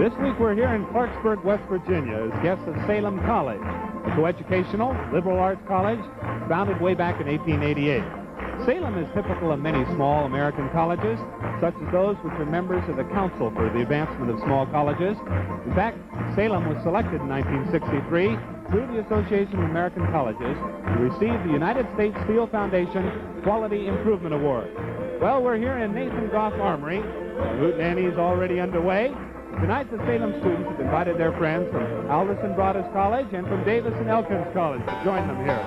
This week we're here in Clarksburg, West Virginia, as guests of Salem College, a coeducational, liberal arts college founded way back in 1888. Salem is typical of many small American colleges, such as those which are members of the Council for the Advancement of Small Colleges. In fact, Salem was selected in 1963 through the Association of American Colleges to receive the United States Steel Foundation Quality Improvement Award. Well, we're here in Nathan Goff Armory. The Hootenanny is already underway. Tonight, the Salem students have invited their friends from Alderson Broaddus College and from Davis and Elkins College to join them here.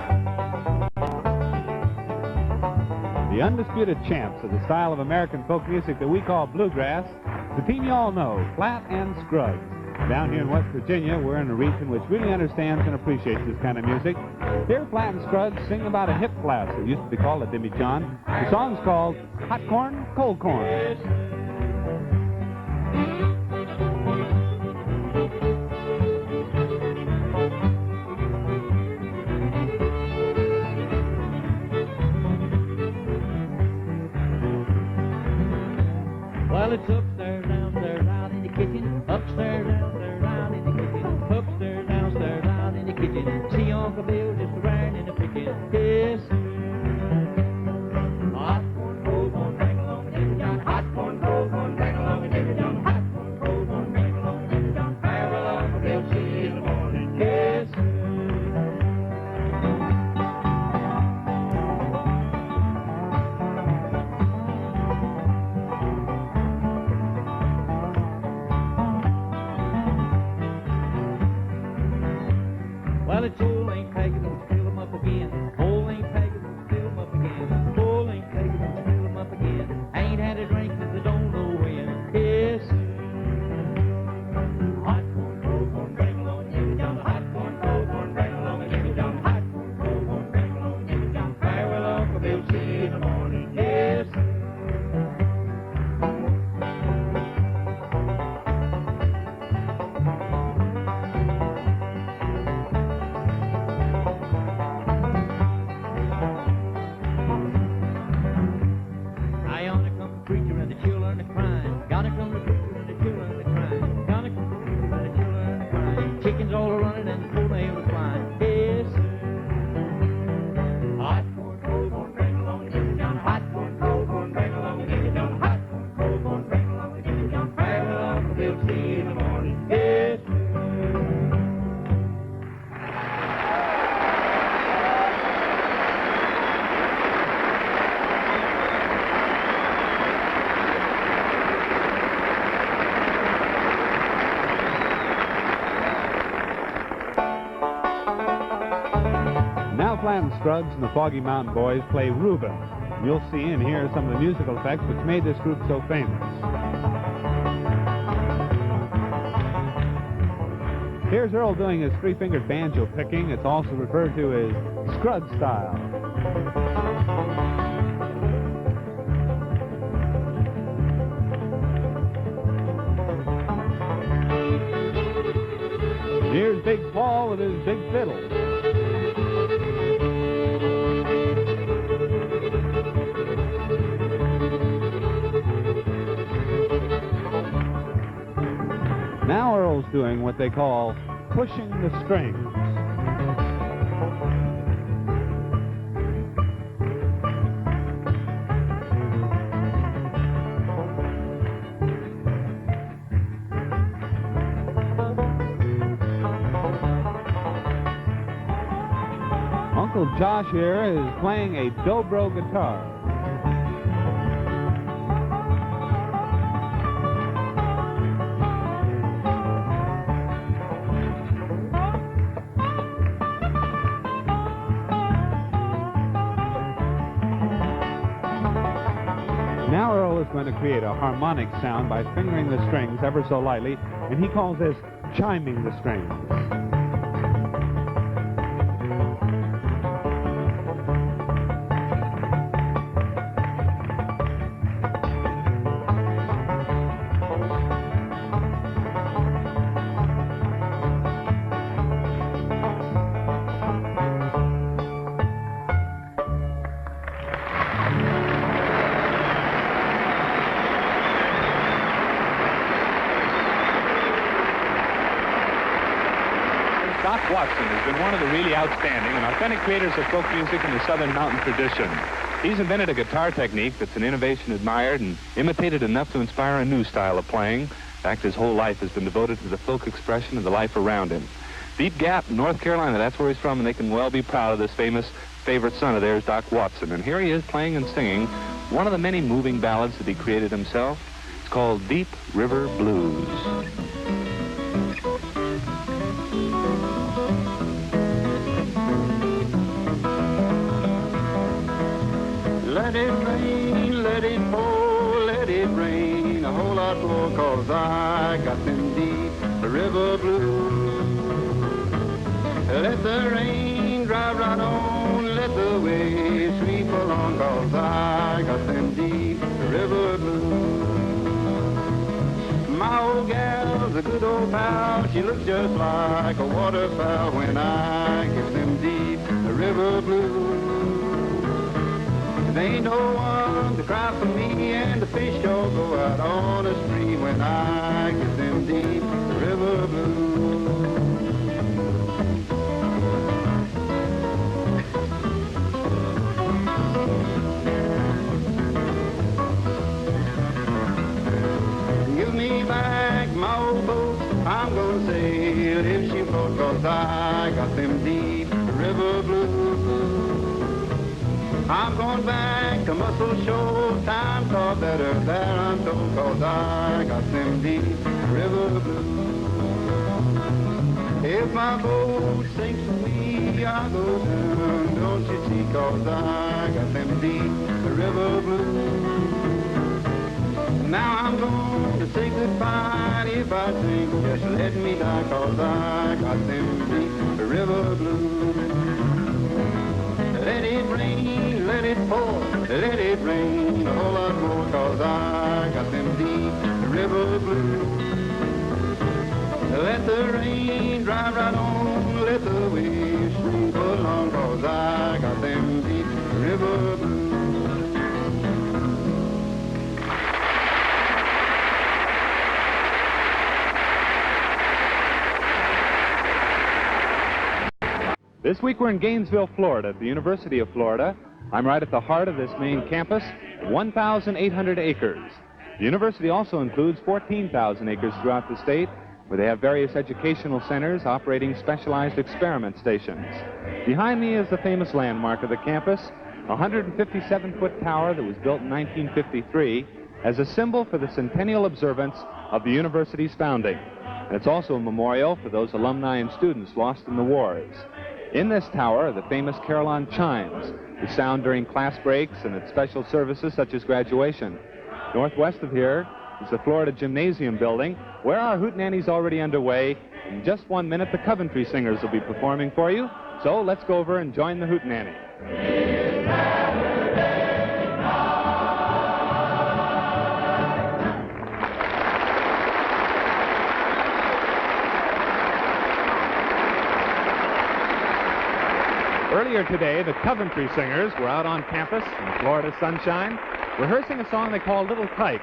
The undisputed champs of the style of American folk music that we call bluegrass, the team you all know, Flatt and Scruggs. Down here in West Virginia, we're in a region which really understands and appreciates this kind of music. Here, Flatt and Scruggs sing about a hip class that used to be called a demijohn. The song's called Hot Corn, Cold Corn. Well, it's upstairs, downstairs, out in the kitchen. Upstairs, downstairs, out in the kitchen. Upstairs, downstairs, out in the kitchen. See Uncle Bill just around in the picking. Yes. Hot corn, cold corn, bang along and every John. Hot corn, cold corn, bang along and every John. Hot corn, cold corn, bang along and every John. Farewell, Uncle Bill, see you in the morning. Yes. Well, it's old ain't taking them, fill them up again. Old ain't taking them, fill them up again. Old ain't taking them, fill them up again. Ain't had a drink since I don't know when. Yes. Hot corn, cold corn, bang along and every John. Hot corn, cold corn, bang along and every John. Hot corn, cold corn, bang along and every John. Farewell, Uncle Bill, see you in the morning. Yes. Preacher and the children are crying. Gotta come to preacher and the children are crying. Gotta come to preacher and the children are crying. Chickens all are running and the toenails are flying. Yes, sir. Hot corn, cold corn, bang along and every John. Hot corn, cold corn, bang along and every John. Hot corn, cold corn, bang along and every John. Farewell, Uncle Bill, see you in the morning. Yes, sir. Flatt and Scruggs and the Foggy Mountain Boys play Reuben. You'll see and hear some of the musical effects which made this group so famous. Here's Earl doing his three-fingered banjo picking. It's also referred to as Scruggs style. Here's Big Paul with his big fiddle. Now Earl's doing what they call pushing the strings. Uncle Josh here is playing a dobro guitar. Now Earl is going to create a harmonic sound by fingering the strings ever so lightly, and he calls this chiming the strings. Watson has been one of the really outstanding and authentic creators of folk music in the Southern mountain tradition. He's invented a guitar technique that's an innovation admired and imitated enough to inspire a new style of playing. In fact, his whole life has been devoted to the folk expression of the life around him. Deep Gap, North Carolina, that's where he's from, and they can well be proud of this famous favorite son of theirs, Doc Watson. And here he is playing and singing one of the many moving ballads that he created himself. It's called Deep River Blues. Let it rain, let it pour, let it rain, a whole lot more, 'cause I got them deep river blues. Let the rain drive right on, let the waves sweep along, 'cause I got them deep river blues. My old gal's a good old pal, she looks just like a waterfowl when I get them deep river blues. There ain't no one to cry for me, and the fish all go out on a spree when I get them deep river blues. Give me back my old boat, I'm gonna sail if she floats, 'cause I got them deep river blues. I'm going back to Muscle Shoals, times are better there, I'm told, 'cause I got them deep river blues. If my boat sinks with me, I'll go down, don't you see, 'cause I got them deep river blues. Now I'm going to say goodbye, if I sink, just let me die, 'cause I got them deep river blues. Let it rain, let it pour, let it rain, a whole lot more, 'cause I got them deep river blues. Let the rain drive right on, let the waves sweep along, 'cause I got them deep river blues. This week we're in Gainesville, Florida, at the University of Florida. I'm right at the heart of this main campus, 1,800 acres. The university also includes 14,000 acres throughout the state, where they have various educational centers operating specialized experiment stations. Behind me is the famous landmark of the campus, a 157-foot tower that was built in 1953 as a symbol for the centennial observance of the university's founding. And it's also a memorial for those alumni and students lost in the wars. In this tower are the famous carillon chimes, that sound during class breaks and at special services such as graduation. Northwest of here is the Florida Gymnasium building, where our Hootenanny's already underway. In just 1 minute, the Coventry Singers will be performing for you. So let's go over and join the Hootenanny. Earlier today, the Coventry Singers were out on campus in Florida sunshine, rehearsing a song they call Little Tyke.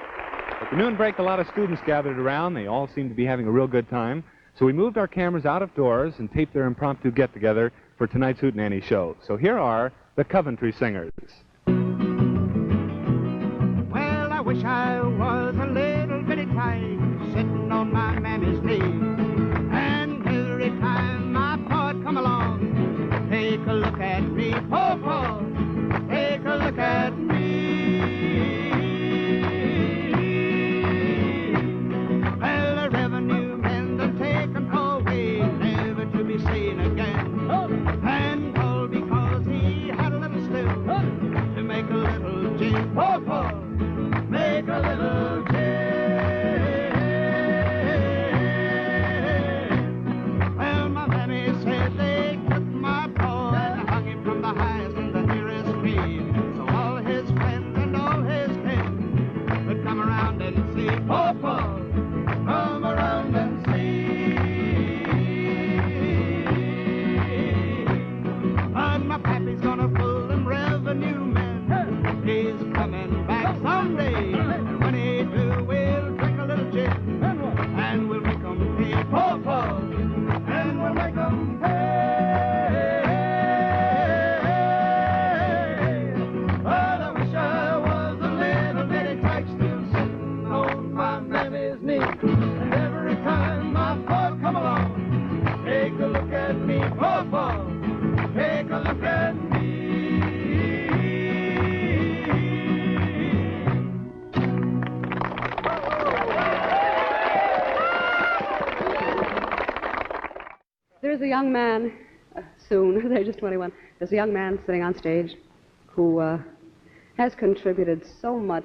At the noon break, a lot of students gathered around. They all seemed to be having a real good time. So we moved our cameras out of doors and taped their impromptu get-together for tonight's Hootenanny show. So here are the Coventry Singers. Well, I wish I was a little bitty tyke sitting on my mammy's knee. And every time my pa'd come along, take a look at me, oh, Paul, take a look at me. Well, the revenue men done taken away, never to be seen again. And all because he had a little still to make a little gin. Oh, Paul, make a little gin. Well, my mammy said they took my paw and hung him from the highest in the nearest young man, soon, they're just 21, there's a young man sitting on stage who has contributed so much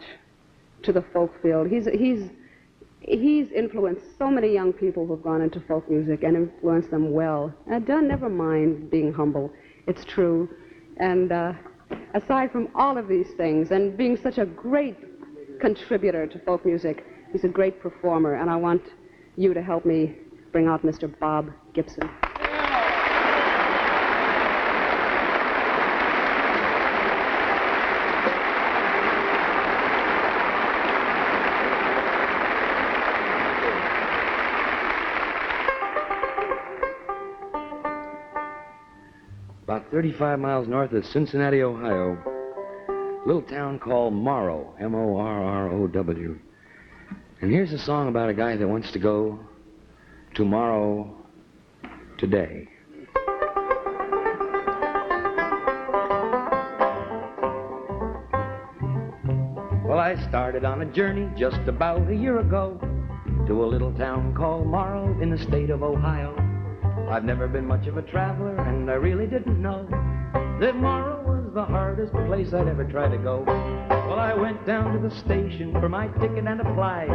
to the folk field. He's influenced so many young people who've gone into folk music and influenced them well. And Dunn, never mind being humble. It's true. And aside from all of these things and being such a great contributor to folk music, he's a great performer. And I want you to help me bring out Mr. Bob Gibson. About 35 miles north of Cincinnati, Ohio, a little town called Morrow, M-O-R-R-O-W. And here's a song about a guy that wants to go tomorrow, today. Well, I started on a journey just about a year ago to a little town called Morrow in the state of Ohio. I've never been much of a traveler, and I really didn't know that Morrow was the hardest place I'd ever try to go. Well, I went down to the station for my ticket and applied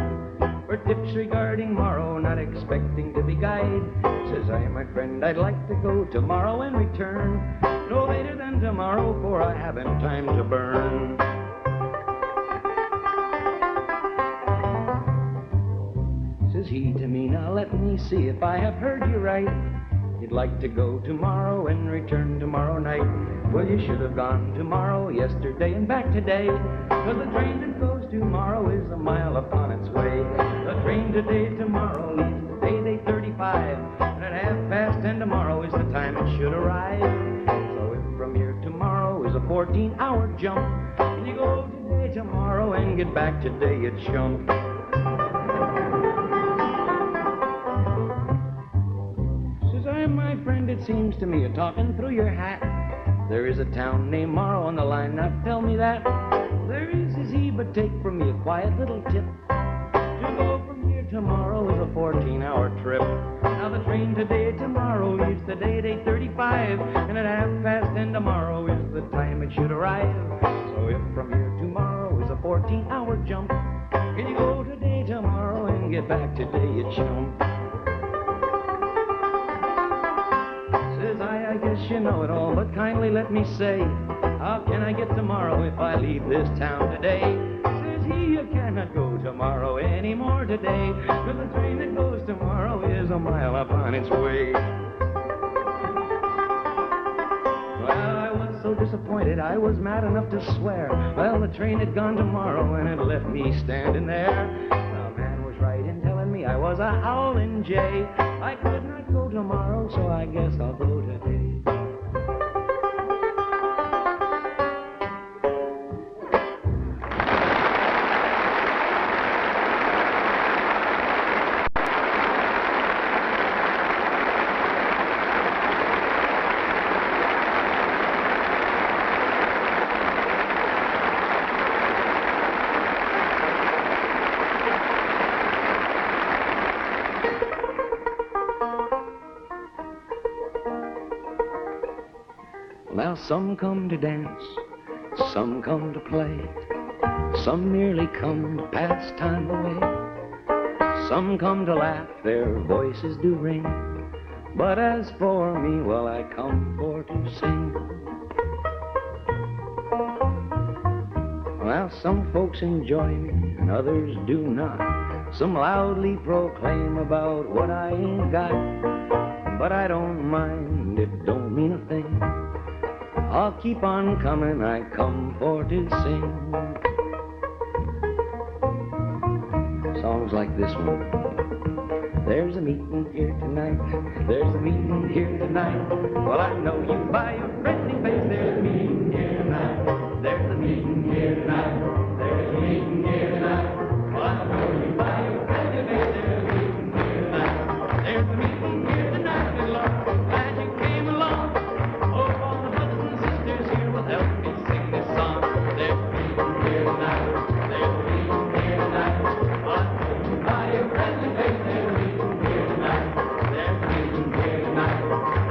for tips regarding Morrow, not expecting to be guide. Says I, my friend, I'd like to go tomorrow and return no later than tomorrow, for I haven't time to burn. Says he to me, now let me see if I have heard you right. You'd like to go tomorrow and return tomorrow night. Well, you should have gone tomorrow, yesterday, and back today, 'cause the train that goes tomorrow is a mile upon its way. The train today, tomorrow, leaves today, 8:35, and at 10:30 tomorrow is the time it should arrive. So if from here tomorrow is a 14-hour jump, and you go today, tomorrow, and get back today, it's chump. My friend, it seems to me you're talking through your hat. There is a town named Morrow on the line, now tell me that. There is he, but take from me a quiet little tip. To go from here tomorrow is a 14-hour trip. Now the train today, tomorrow, leaves today at 8:35, and at 10:30 tomorrow is the time it should arrive. So if from here tomorrow is a 14-hour jump, can you go today, tomorrow, and get back today, you chump? I guess you know it all, but kindly let me say, how can I get tomorrow if I leave this town today? Says he, you cannot go tomorrow anymore today, 'cause the train that goes tomorrow is a mile up on its way. Well, I was so disappointed, I was mad enough to swear. Well, the train had gone tomorrow, and it left me standing there. The man was right in telling me I was a howling jay. I could not go tomorrow, so I guess I'll go today. Now some come to dance, some come to play, some merely come to pass time away. Some come to laugh, their voices do ring, but as for me, well, I come for to sing. Well, some folks enjoy me and others do not. Some loudly proclaim about what I ain't got, but I don't mind, it don't mean a thing. I'll keep on coming, I come for to sing. Songs like this one. There's a meeting here tonight, there's a meeting here tonight. Well, I know you by your friendly face. There's a meeting here tonight, there's a meeting here tonight, there's a meeting here tonight. Well, I know you by your friendly face. There's a meeting here tonight, there's a meeting here tonight. Good Lord, glad you came along. Help me sing this song. There's a meeting here tonight, there's a meeting here tonight. I know you by your friendly face. There's a meeting here tonight, there's a meeting here tonight.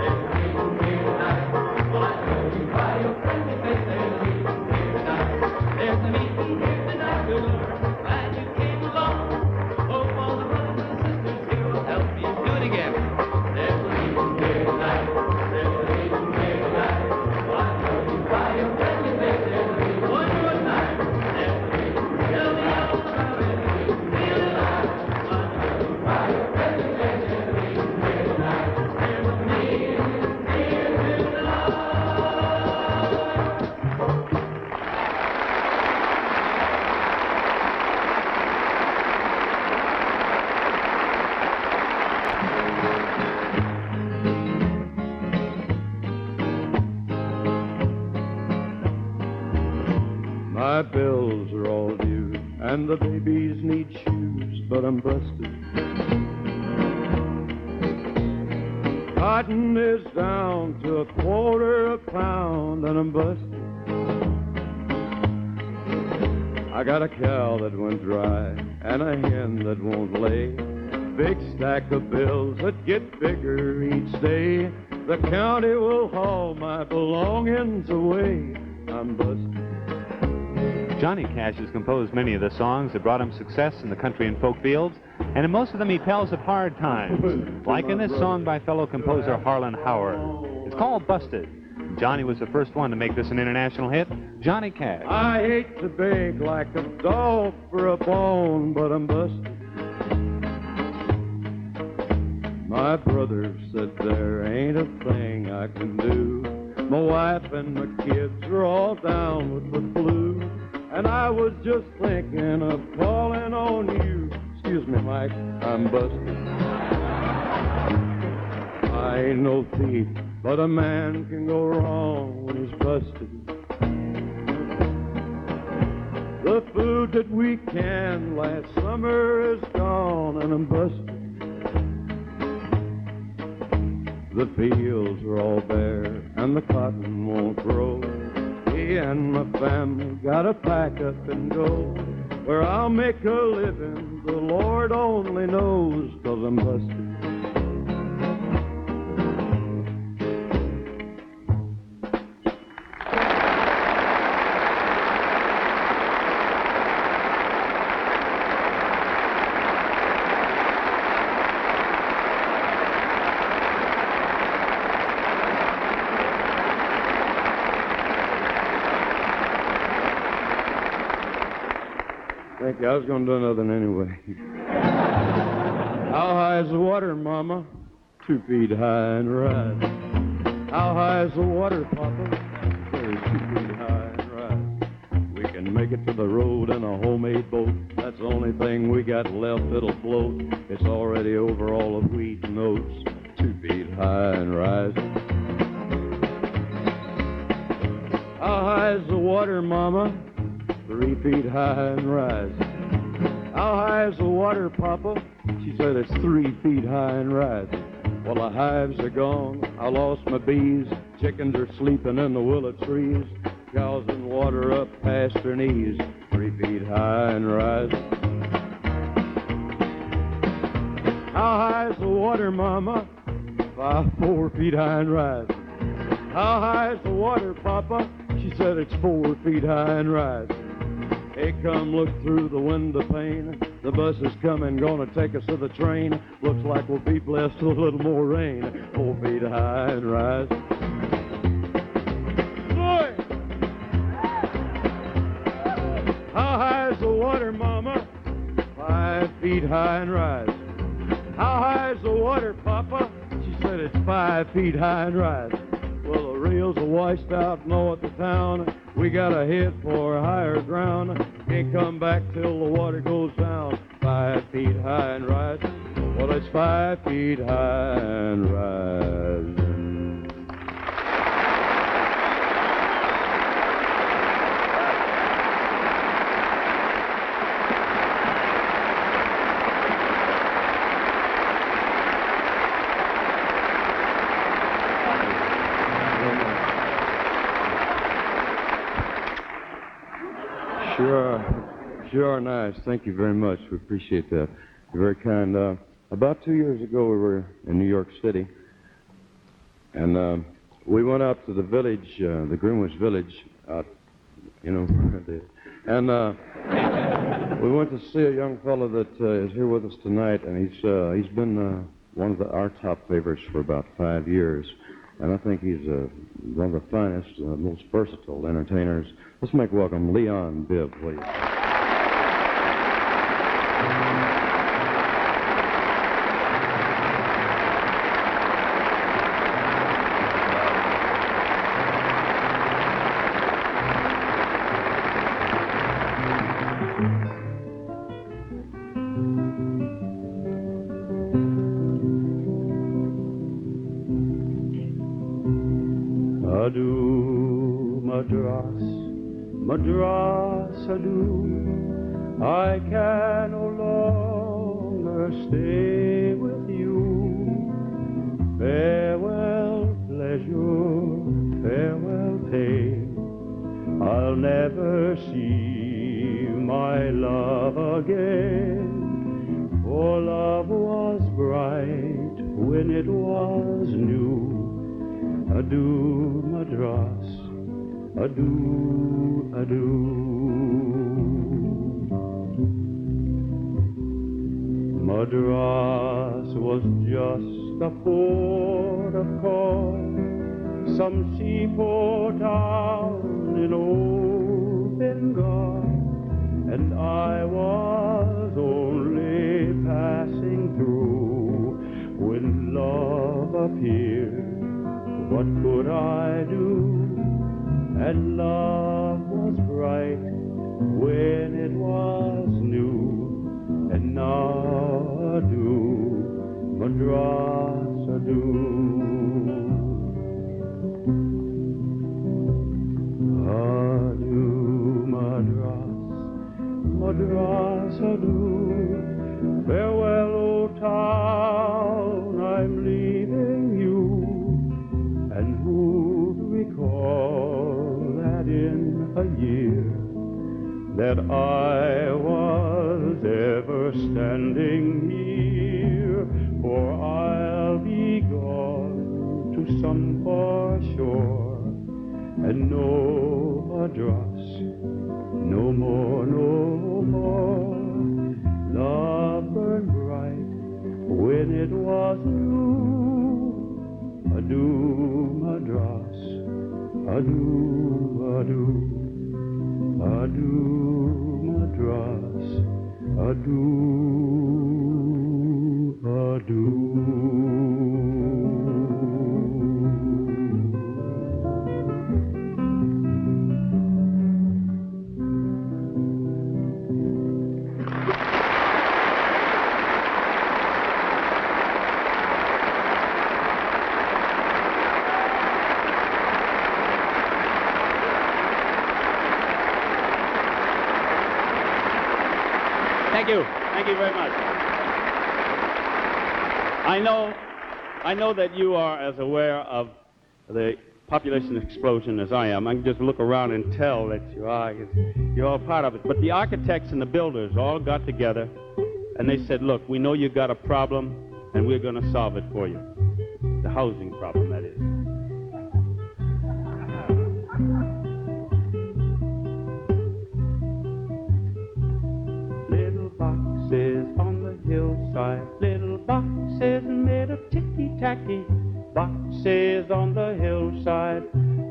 My bills are all due, and the babies need shoes, but I'm busted. Cotton is down to a quarter a pound, and I'm busted. I got a cow that went dry, and a hen that won't lay. Big stack of bills that get bigger each day. The county will haul my belongings away. I'm busted. Johnny Cash has composed many of the songs that brought him success in the country and folk fields, and in most of them he tells of hard times, like in this song by fellow composer Harlan Howard. It's called Busted. Johnny was the first one to make this an international hit, Johnny Cash. I hate to beg like a dog for a bone, but I'm busted. My brother said there ain't a thing I can do. My wife and my kids are all down with the flu. And I was just thinking of calling on you. Excuse me, Mike, I'm busted. I ain't no thief, but a man can go wrong when he's busted. The food that we canned last summer is gone, and I'm busted. The fields are all bare, and the cotton won't grow. Me and my family gotta pack up and go. Where I'll make a living, the Lord only knows, 'cause I'm busted. Thank you. I was going to do another one anyway. How high is the water, Mama? 2 feet high and rise. How high is the water, Papa? Very 2 feet high and rise. We can make it to the road in a homemade boat. That's the only thing we got left that'll float. It's already over all of wheat and oats. 2 feet high and rise. How high is the water, Mama? 3 feet high and rise. How high is the water, Papa? She said it's 3 feet high and rise. Well, the hives are gone. I lost my bees. Chickens are sleeping in the willow trees. Cows in water up past their knees. 3 feet high and rise. How high is the water, Mama? 4 feet high and rise. How high is the water, Papa? She said it's 4 feet high and rise. Hey, come look through the window pane. The bus is coming, gonna take us to the train. Looks like we'll be blessed with a little more rain. 4 feet high and rise. Boy! How high is the water, Mama? 5 feet high and rise. How high is the water, Papa? She said it's 5 feet high and rise. Well, the rails are washed out north of town. We gotta head for higher ground. Can't come back till the water goes down. 5 feet high and rising. Well, it's 5 feet high and rising. Sure, nice. Thank you very much. We appreciate that. You're very kind. About 2 years ago, we were in New York City, and we went out to the village, the Greenwich Village, out, and we went to see a young fellow that is here with us tonight, and he's been one of our top favorites for about 5 years, and I think he's one of the finest, most versatile entertainers. Let's make welcome Leon Bibb, please. Adu Madras, Madras adieu. I can no longer stay with you. Farewell pleasure, farewell pain. I'll never see my love again. For love was bright when it was new. Adieu, Madras, adieu, adieu. Madras was just a port of call, some seaport town in old Bengal, and I was only passing through when love appeared. What could I do? And love was bright when it was new. And now adieu, Madras, adieu. Adieu, Madras, Madras, adieu. Farewell, old town, I'm leaving you. And who'd recall that in a year that I was ever standing here? For I'll be gone to some far shore, and no Madras, no more, no more. Love burned bright when it was new. Adieu, Madras, adieu, adieu. Adieu, Madras, adieu, adieu. Thank you. Thank you very much. I know that you are as aware of the population explosion as I am. I can just look around and tell that you are. You're all part of it. But the architects and the builders all got together, and they said, look, we know you've got a problem, and we're going to solve it for you. The housing problem, that is. On the hillside, little boxes made of ticky-tacky. Boxes on the hillside,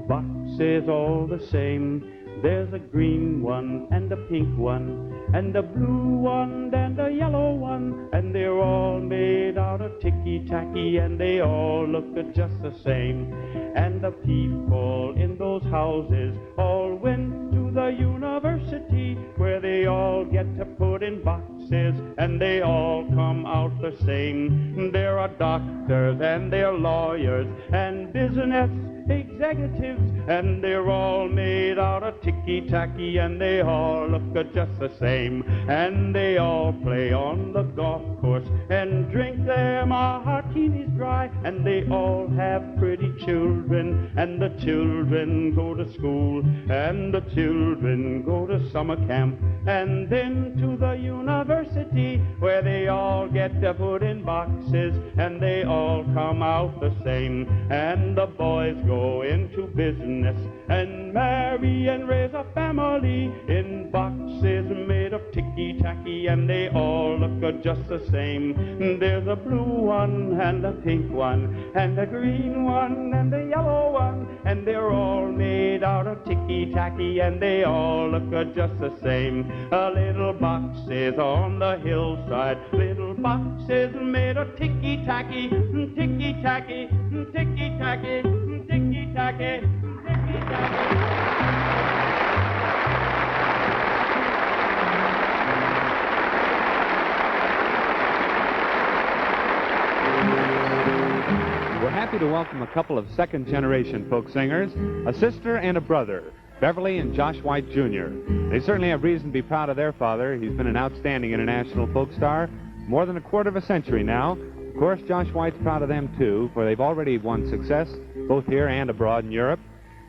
boxes all the same. There's a green one and a pink one and a blue one and a yellow one, and they're all made out of ticky-tacky, and they all look just the same. And the people in those houses all went to the university, where they all get to put in boxes, and they all come out the same. There are doctors and there are lawyers and business executives, and they're all made out of ticky-tacky, and they all look just the same. And they all play on the golf course and drink their martinis dry, and they all have pretty children, and the children go to school, and the children go to summer camp, and then to the university, where they all get to put in boxes, and they all come out the same. And the boys go into business and marry and raise a family in boxes made of ticky-tacky, and they all look just the same. There's a blue one and a pink one and a green one and a yellow one, and they're all made out of ticky-tacky, and they all look just the same. Little boxes on the hillside, little boxes made of ticky-tacky, ticky-tacky, ticky-tacky, ticky-tacky, ticky-tacky. We're happy to welcome a couple of second-generation folk singers, a sister and a brother. Beverly and Josh White Jr. They certainly have reason to be proud of their father. He's been an outstanding international folk star, more than a quarter of a century now. Of course, Josh White's proud of them, too, for they've already won success, both here and abroad in Europe.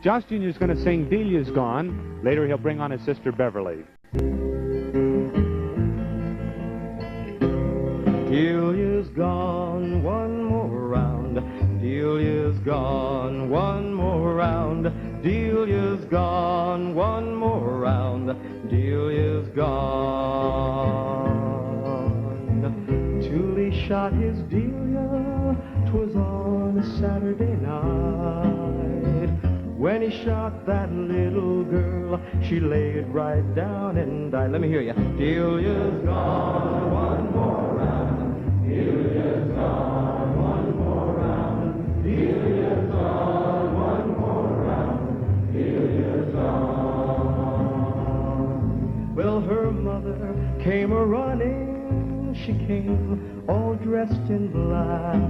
Josh Jr. is going to sing Delia's Gone. Later, he'll bring on his sister, Beverly. Delia's gone, one more round. Delia's gone, one more round. Delia's gone, one more round. Delia's gone. Thule shot his Delia, 'twas on a Saturday night. When he shot that little girl, she laid right down and died. Let me hear you. Delia's gone, one more round. Delia's gone, one more round. Delia's gone, one more round. Delia's gone. Well, her mother came a-running. She came all dressed in black.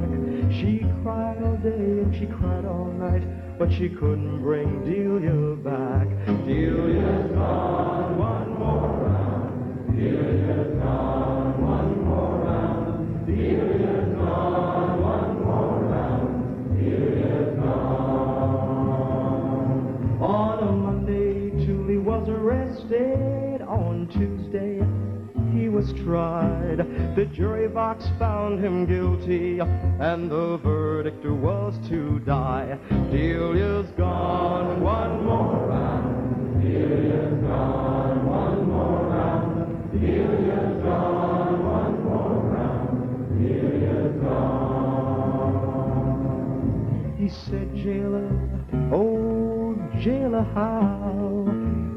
She cried all day and she cried all night, but she couldn't bring Delia back. Delia's gone, one more round. Delia's gone, one more round. Delia's gone, one more round. Delia's gone. On a Monday, Thule was arrested. On Tuesday, he was tried. The jury box found him guilty, and the verdict was to die. Delia's gone, one more round. Delia's gone, one more round. Delia's gone, one more round. Delia's gone. He said, jailer, oh jailer, how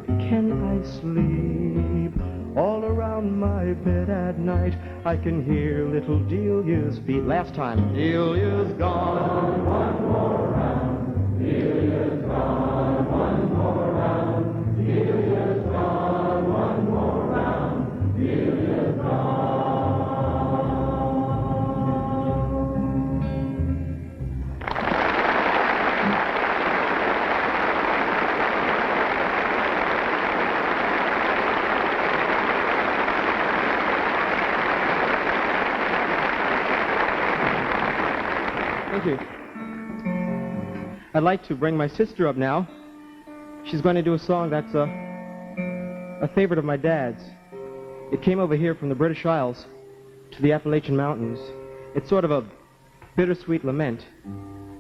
can I sleep? All around my bed at night, I can hear little Delia's feet. Last time. Delia's gone, one more round. Delia's gone, one more round. Delia's gone, one more round. Delia's gone. Thank you. I'd like to bring my sister up now. She's going to do a song that's a favorite of my dad's. It came over here from the British Isles to the Appalachian Mountains. It's sort of a bittersweet lament,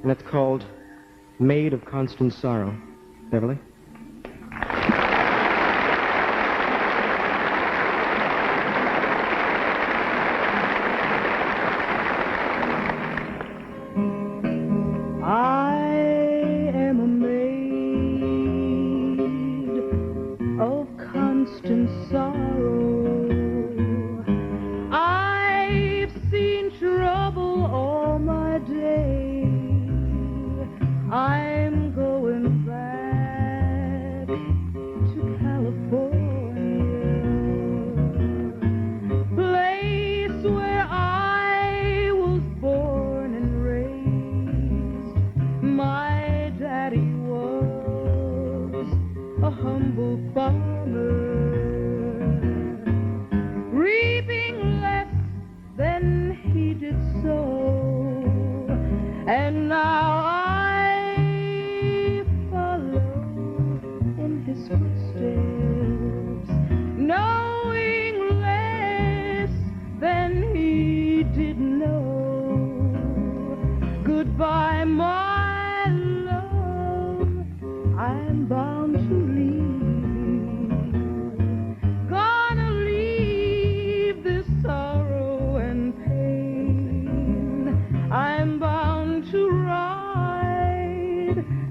and it's called Maid of Constant Sorrow. Beverly?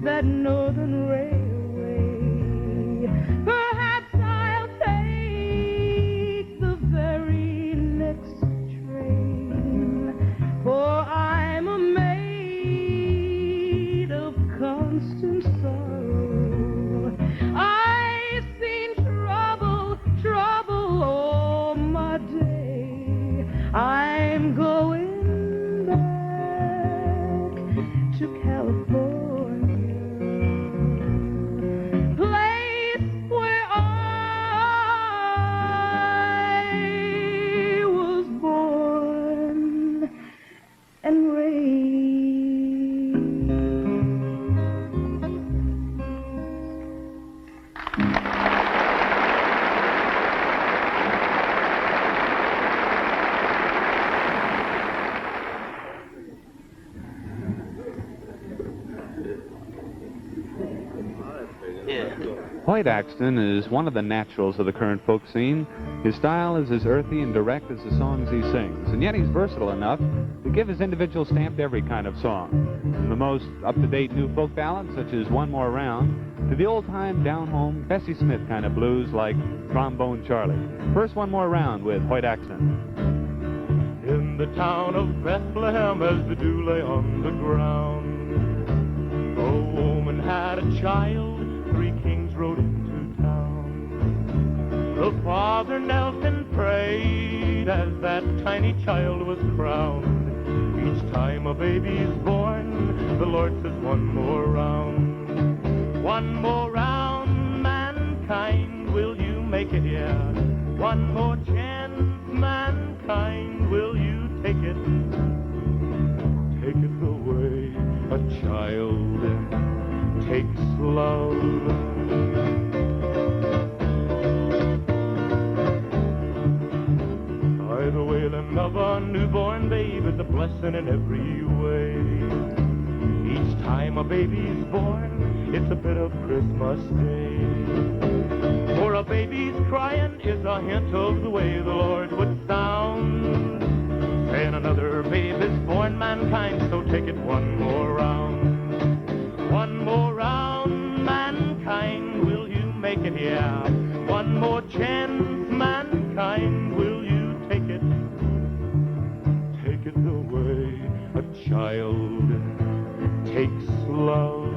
That northern railway, perhaps Hoyt Axton is one of the naturals of the current folk scene. His style is as earthy and direct as the songs he sings, and yet he's versatile enough to give his individual stamp to every kind of song. From the most up-to-date new folk ballads, such as One More Round, to the old-time, down-home, Bessie Smith kind of blues like Trombone Charlie. First, One More Round with Hoyt Axton. In the town of Bethlehem, as the dew lay on the ground, a woman had a child. 3 kings rode into town. The father knelt and prayed as that tiny child was crowned. Each time a baby's born, the Lord says, one more round. One more round, mankind, will you make it, yeah? One more chance, mankind, will you take it? Take it the way a child takes love. By the wailing of a newborn babe is a blessing in every way. Each time a baby's born, it's a bit of Christmas Day. For a baby's crying is a hint of the way the Lord would sound, saying another babe is born, mankind, so take it one more round. One more round, mankind, will you make it, yeah? One more chance, mankind, will you take it? Take it the way a child takes love.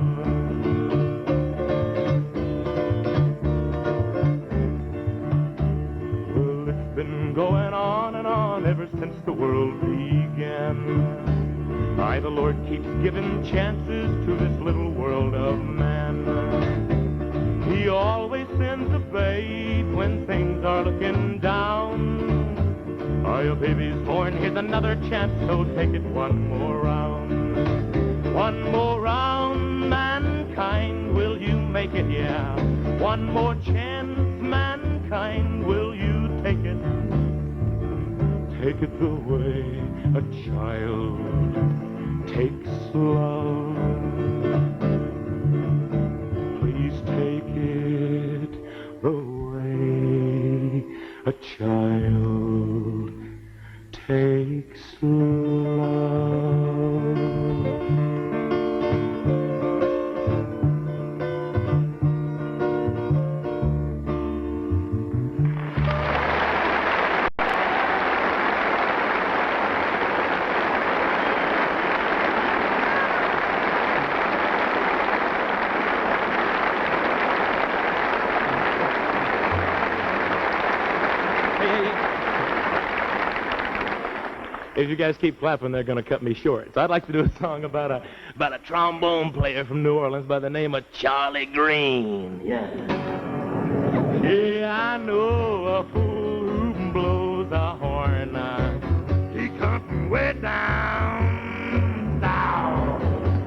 Well, it's been going on and on ever since the world began. Why the Lord keeps giving chances to this little world of man. He always sends a babe when things are looking down. Why a baby's born, here's another chance, so take it one more round. One more round, mankind, will you make it, yeah? One more chance, mankind, will you take it? Take it the way a child takes love. Please take it the way a child takes love. If you guys keep clapping, they're going to cut me short. So I'd like to do a song about a trombone player from New Orleans by the name of Charlie Green. Yeah. Yeah, I know a fool who blows a horn. He comes from way down south.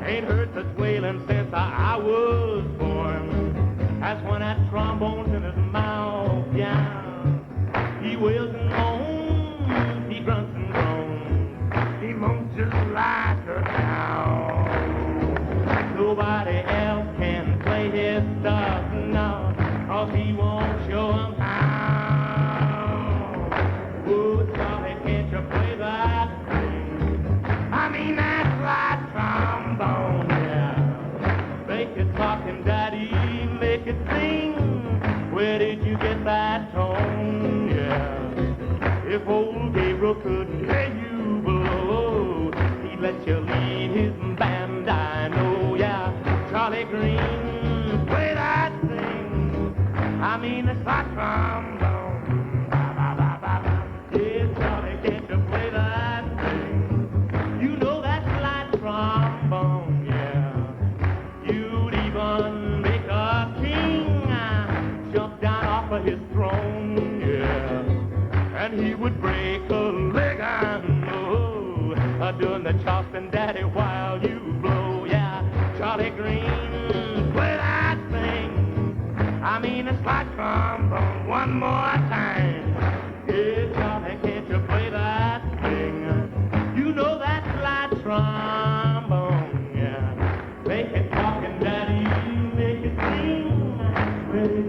Ain't heard such wailing since I was born. That's when that trombone's in his mouth, yeah. He wails and moans, he grunts and groans. He moans just like a cow. Nobody else can play his stuff now, 'cause he won't show 'em how. Oh, Charlie, can't you play that thing? I mean that slide trombone, yeah. Make it talking, Daddy, make it sing. Where did you get that tone, yeah? If old Gabriel couldn't hear you blow, he'd let you lead his band, I know, yeah. Charlie Green, play that thing. I mean the slide trombone. Yeah, Charlie, can't you play that thing? You know that slide trombone, yeah. You'd even make a king jump down off of his throne, yeah. And he would break a leg, I know, doing the Charleston Daddy while you blow, yeah. Charlie Green, play that thing. I mean the slide trombone one more time. Yeah, Charlie, can't you play that thing? You know that slide trombone, yeah. Make it talking, Daddy, make it sing.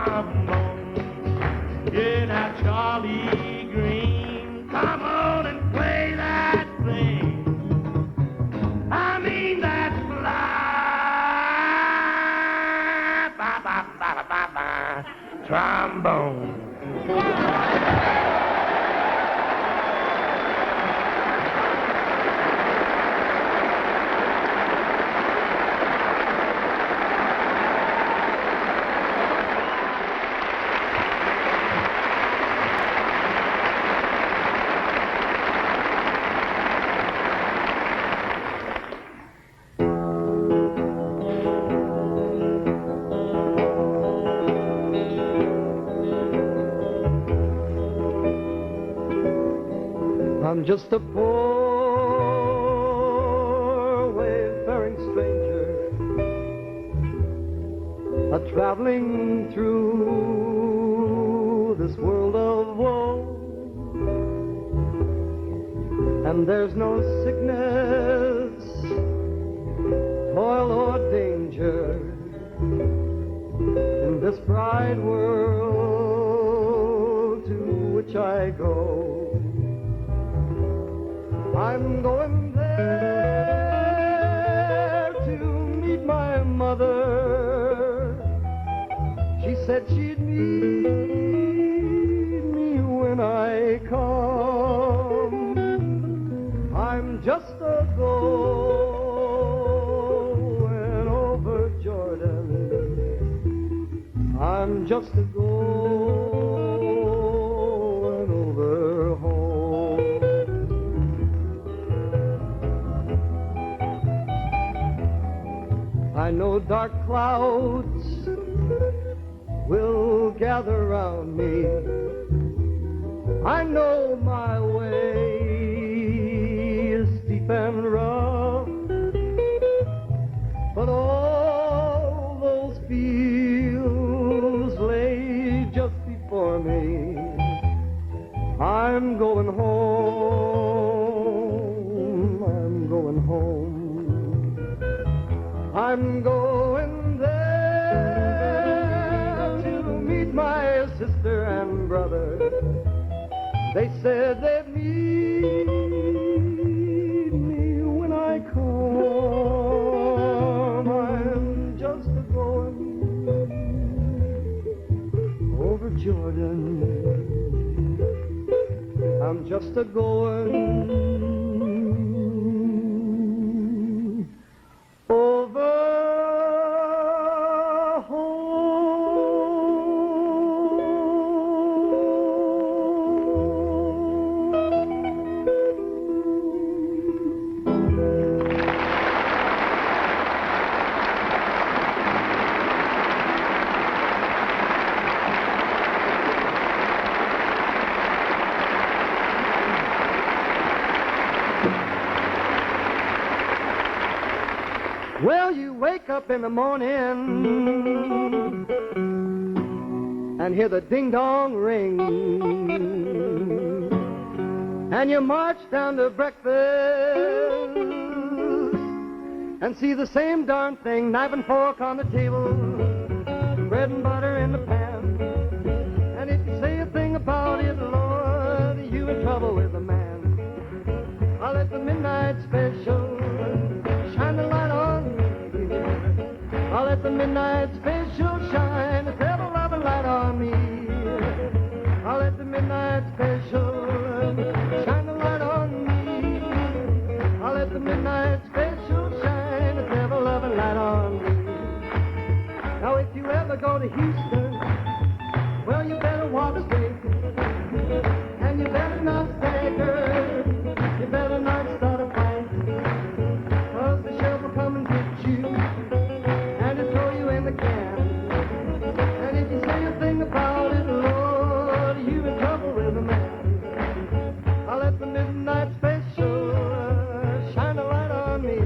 trombone. Yeah, now Charlie Green, come on and play that thing. I mean that fly, ba ba ba ba ba, trombone. I'm just a poor wayfaring stranger, a traveling through this world of woe. And there's no sickness, toil or danger in this bright world to which I go. I'm going there to meet my mother. She said she'd meet me when I come. I'm just a going over Jordan. I'm just a going over home. I know dark clouds will gather round me. I know my way is steep and rough, but all those fields lay just before me. I'm going home, I'm going home. I'm going there to meet my sister and brother. They said they'd meet me when I come. I'm just a going over Jordan. I'm just a going over Well, you wake up in the morning and hear the ding-dong ring, and you march down to breakfast and see the same darn thing, knife and fork on the table, bread and butter in the pan. And if you say a thing about it, Lord, you in trouble with the man. I'll let the midnight special shine the light on me. I'll let the midnight special shine the devil of a light on me. I'll let the midnight special shine the light on me. I'll let the midnight special shine the devil of a light on me. Now if you ever go to Houston, well you better walk straight, and you better not stagger, you better not start a fight, 'cause the sheriff will come and get you and he'll throw you in the can. And if you say a thing about it, Lord, you in trouble with the man. I'll let the midnight special shine a light on me.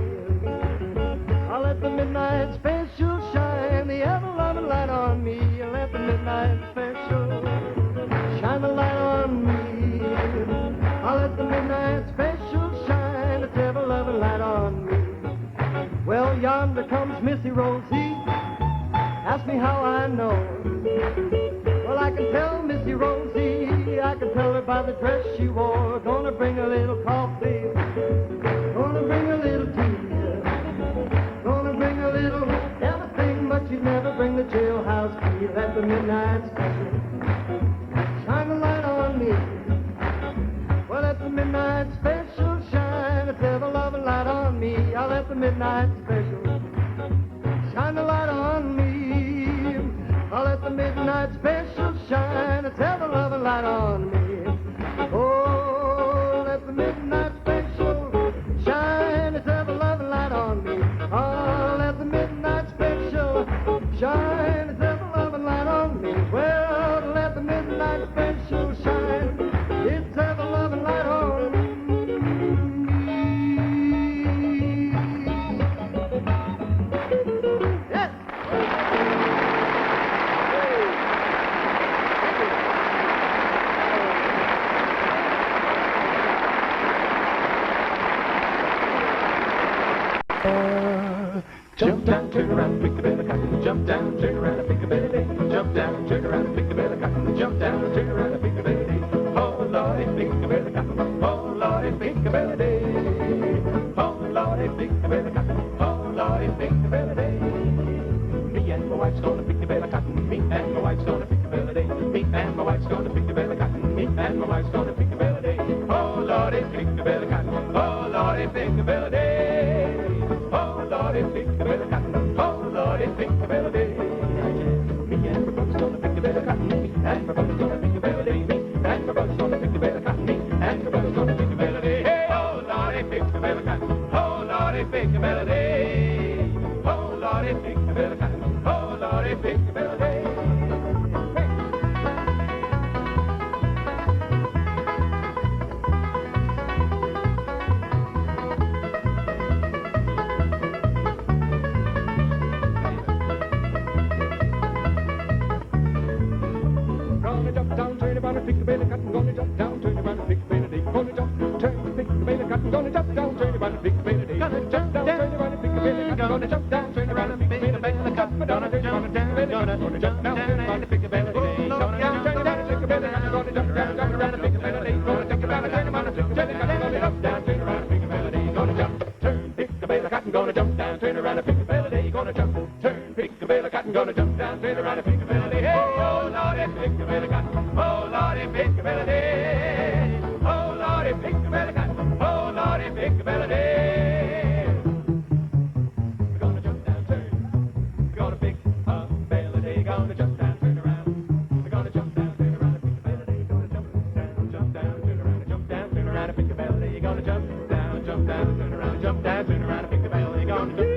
I'll let the midnight special shine the ever-loving light on me. I'll let the midnight special shine the light on me. I'll let the midnight special shine the ever-loving light on me. Well, yonder comes Missy Rosie. Ask me how I know. I can tell Missy Rosie, I can tell her by the dress she wore. Gonna bring a little coffee, gonna bring a little tea, gonna bring a little everything, but she'd never bring the jailhouse key. Let the midnight special shine the light on me. Well, let the midnight special shine its ever-loving light on me. I'll let the midnight special shine the light on me. I'll let the midnight special shine its ever-loving light on me. Oh, let the midnight special shine its ever-loving light on me. I'll let the midnight special shine its ever-loving light on me. Well, let the midnight special shine its ever-loving light on me. Yes. Jump down, turn around, pick a bit of cotton. Jump down, turn around, and pick a bit of day. Jump down, turn around, and pick a bit of cotton. Jump down, turn around, and pick a bit of day. Oh Lordy, pick a bit of cotton. Oh Lordy, pick a bit of day. Oh Lordy, pick a bit of cotton. Oh Lordy, pick a bit of day. Me and my wife's gonna pick a bit of cotton. Me and my wife's gonna pick a bit of day. Me and my wife's gonna pick a bit of cotton. Me and my wife's gonna pick a bit of day. Oh Lordy, pick a bit of cotton. Oh Lordy, pick a bit of day. Oh Lordy, pick a bit of cotton. Oh Lordy, pick a bit of day. Me and my brother's gonna pick a bit of cotton. Me and my brother's gonna pick a bit of day. Me and my brother's gonna pick a bit of cotton. Me and my brother's gonna pick a bit of day. Hey, oh Lordy, pick a bit of cotton. Oh Lordy, pick a bit of day. Oh Lordy, pick a bit of cotton. Oh Lordy, pick a bit of day. Gonna jump down, turn around and pick a bit of cotton. Gonna jump down, turn around and pick a bit of day. Gonna jump, turn, pick a bit of cotton. Gonna jump down, turn around and pick a bit of day. Gonna jump down, turn around and pick a bit of cotton. Gonna jump down, turn around and pick a bit of cotton. Gonna turn around, gonna jump down, turn around and pick a bit of day. Gonna jump down, turn around and pick a bit of cotton. Gonna jump down, turn around and pick a bit of day. Gonna take it down, turn around and pick a bit of cotton. Gonna jump down, turn around and pick a bit of day. Gonna jump, turn, pick a bit of cotton. Gonna jump down, turn around and pick a bit of day. Gonna jump, turn, pick a bit of cotton. Gonna jump down, turn around and pick a bit of day. Hey, oh Lordy, pick a bit of cotton. Oh Lordy, pick a bit of day. Oh Lordy, pick a bit of cotton. Oh Lordy, pick a bit of day. We're gonna jump down, turn. We're gonna pick a bit of day. Gonna jump down, turn around. We're gonna jump down, turn around and pick a bit of day. Gonna jump down, turn around, jump down, turn around and pick a bit of day. Gonna jump down, turn around, jump down, turn around and pick a bit of day. Gonna jump down, turn around, pick a bit of day.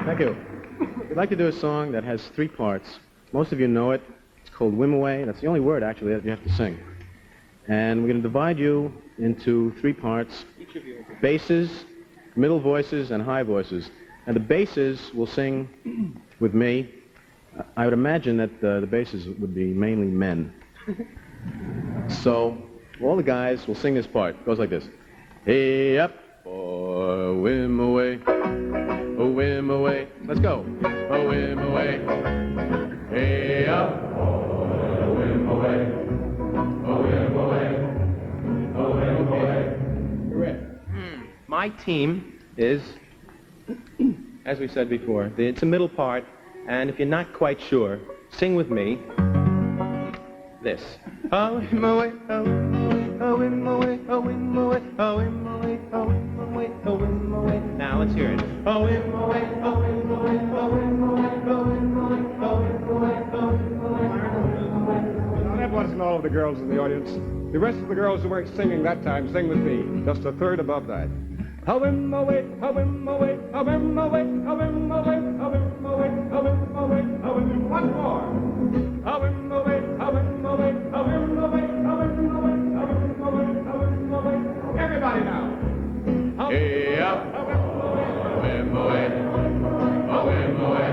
Thank you. We'd like to do a song that has three parts. Most of you know it. It's called Whim Away. That's the only word, actually, that you have to sing. And we're going to divide you into three parts: basses, middle voices, and high voices. And the basses will sing with me. I would imagine that the basses would be mainly men. So all the guys will sing this part. It goes like this. Hey up, boy, whim away. Oh, whim away. Let's go. Oh, whim away. Hey up, oh, whim away. Oh, whim away. Oh, whim away. My team is, as we said before, it's a middle part, and if you're not quite sure, sing with me this. Oh, whim away, oh, whim away, oh, whim away, oh, whim away, oh, whim away, oh, whim away. Now let's hear it. Oh, whim away, oh, whim away, oh, whim away, oh, whim away, oh, whim away, oh, whim away, oh, whim away. Now that wasn't all of the girls in the audience. The rest of the girls who weren't singing that time, sing with me. Just a third above that. Hum away, hum away, hum away, hum away, hum away, hum away, hum. One more. Hum away, hum away, hum away, hum away, hum away, hum away. Everybody now. Hey up. Hum away, hum away, hum away.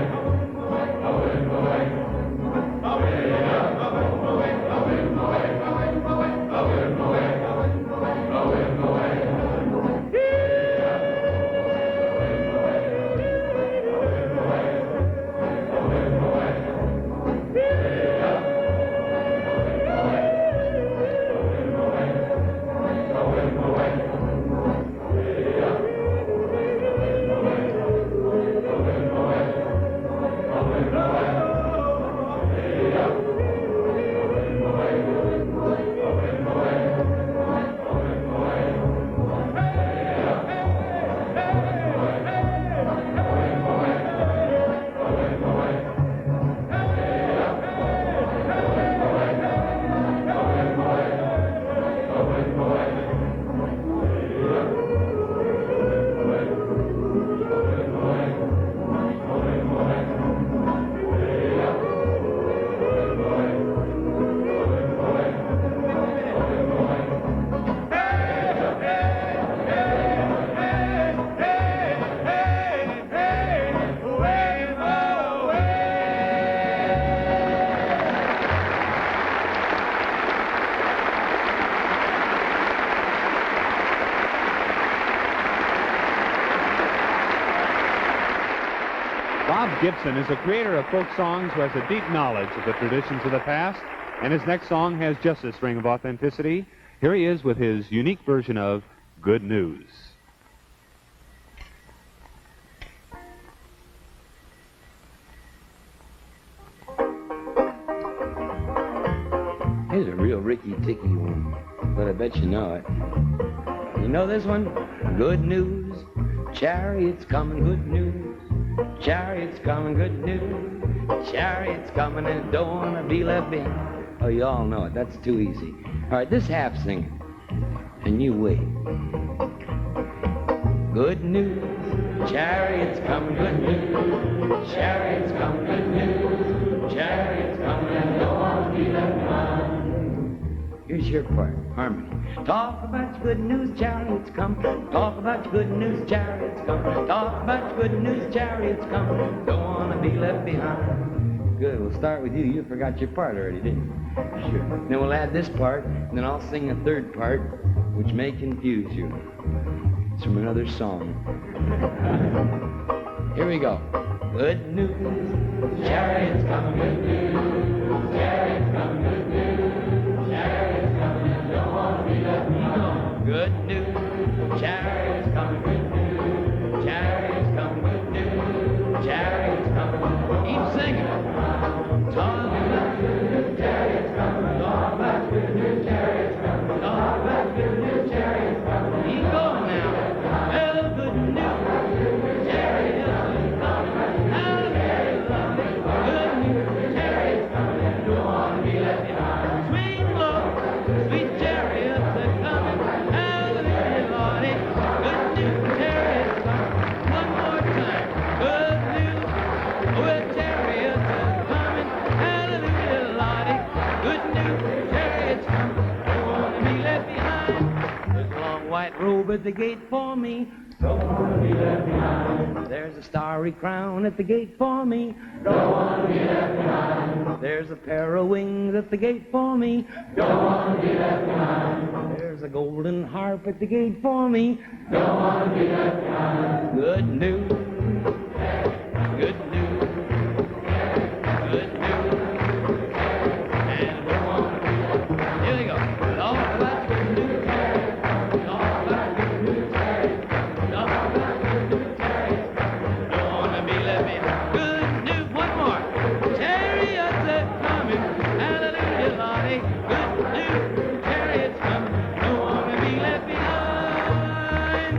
Gibson is a creator of folk songs who has a deep knowledge of the traditions of the past, and his next song has just this ring of authenticity. Here he is with his unique version of Good News. Here's a real Ricky-ticky one, but I bet you know it. You know this one? Good news, chariots coming, good news. Chariots coming, good news. Chariots coming and don't want to be left behind. Oh, you all know it. That's too easy. All right, this half sing it. And you wait. Good news. Chariots coming, good news. Chariots coming, good news. Chariots coming and don't want to be left behind. Here's your part, harmony. Talk about your good news, chariots come. Talk about your good news, chariots come. Talk about your good news, chariots come. Don't want to be left behind. Good, we'll start with you. You forgot your part already, didn't you? Sure. Then we'll add this part, and then I'll sing a third part, which may confuse you. It's from another song. Here we go. Good news, chariots come, good news. Chariots come, good news. Chariots come, and don't want to be left behind. Good news, chariots come, good news. Chariots come, good news. Chariots come, keep singing. Talk about good news, chariots come. Talk about good news, chariots come. Talk about good news, chariots come. Keep going now. Well, good news, chariots come. Hallelujah, good news, chariots come. And don't want to be left behind. Sweet Lord, sweet chariots are coming. Hallelujah, Lordy, good news, chariots come. One more time. Good news, well, chariots are coming. Hallelujah, Lordy, good news, chariots come. Don't want to be left behind. There's a long white robe at the gate for me. Don't want to be left behind. There's a starry crown at the gate for me. Don't want to be left behind. There's a pair of wings at the gate for me. Don't want to be left behind. There's a golden harp at the gate for me. Don't want to be left behind. Good news. Good news. Good news. And don't want to be left behind. Here we go. Talk about good news. Talk about good news. Talk about good news. Don't want to be left behind. Good news. One more. Chariots are coming. Hallelujah, Lordy. Good news. Chariots coming. Don't want to be left behind.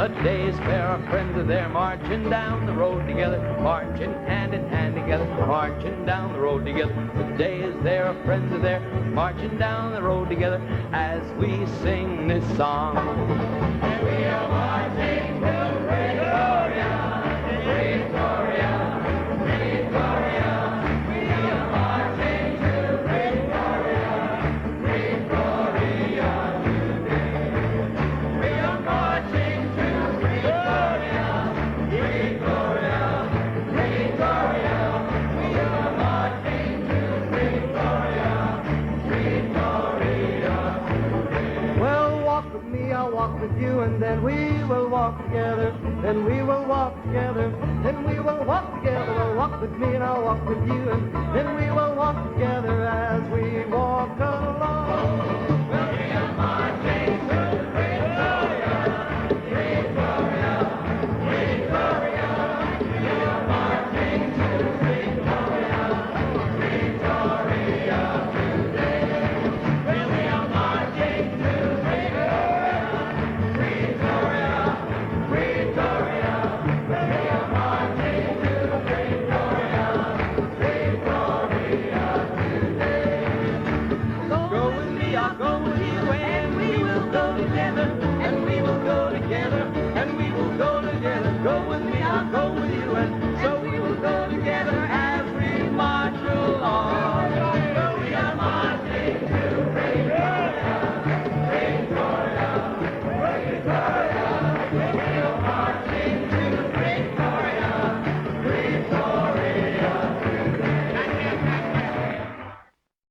The days fair, our friends are there, marching down the road together, marching hand in hand together, marching down the road together. The days there, our friends are there, marching down the road together as we sing this song. And we are marching to Victoria, Victoria, Victoria. We are marching to Victoria, Victoria today. We are marching to Victoria, Victoria, Victoria. We are marching to Victoria, Victoria today. Well, walk with me, I'll walk with you, and then we will walk together. Then we will walk together. Then we will walk together. Well, walk with me and I'll walk with you, and then we will walk together as we walk